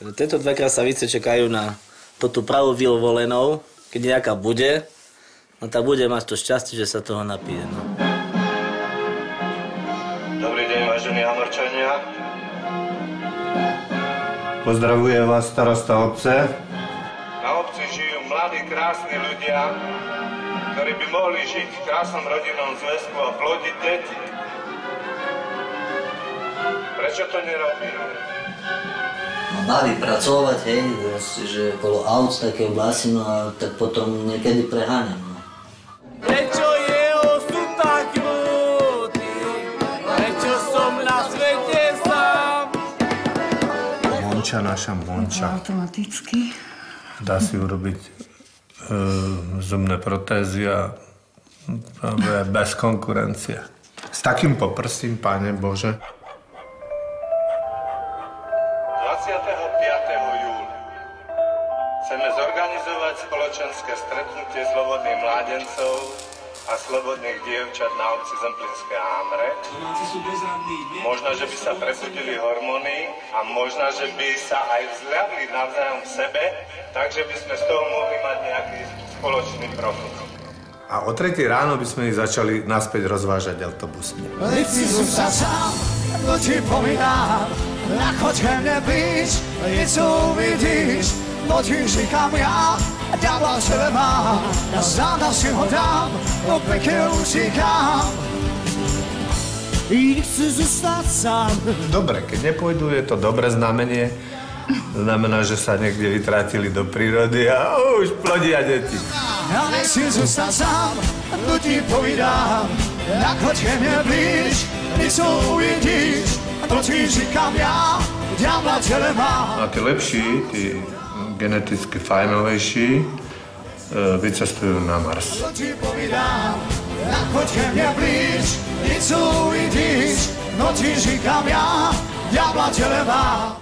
Tieto dve krasavice čakajú na tú pravú vyvolenou, keď nejaká bude, no tak bude mať to šťastie, že sa toho napije. No. Dobrý deň, vážení Hamorčania. Pozdravuje vás starosta obce. Na obci žijú mladí, krásni ľudia, ktorí by mohli žiť v krásnom rodinnom zväzku a plodiť deti. Prečo to nerobíme? No baví pracovať, hej, vlastne, že okolo aut také oblasti, no a tak potom niekedy preháňam, no. Prečo jeho sú tak ľudí? Prečo som na svete sám? Monča, naša Monča. Automaticky. Dá si urobiť zubné protézy a bez konkurencie. S takým poprsím, Pane Bože. 25. júla chceme zorganizovať spoločenské stretnutie slobodných mládencov a slobodných dievčat na obci Zemplínske Hamre. Možno, že by sa prebudili hormóny a možno, že by sa aj vzľadli navzájom v sebe, takže by sme z toho mohli mať nejaký spoločný profit. A o 3 ráno by sme ich začali naspäť rozvážať autobusmi. Lidi zůstat sám, to ti povídám, nechoď ke mne blíž, něco uvidíš, to ti říkám já, ďábla v sebe mám, na záda si ho dám, no pekne utíkám. Nechci zůstat sám. Dobre, keď nepôjdu, je to dobré znamenie. Znamená, že sa niekde vytrátili do prírody a už plodia deti. Ja nechci zůstat sám, to ti povídám, nechoď ke mne blíž, něco uvidíš, to ti říkám já, ďábla v tele mám. A tí lepší, tí geneticky fajnovejší, vycestujú na Mars. To ti povídám, nechoď ke mne blíž, něco uvidíš, no ti říkám já, ďábla v tele mám.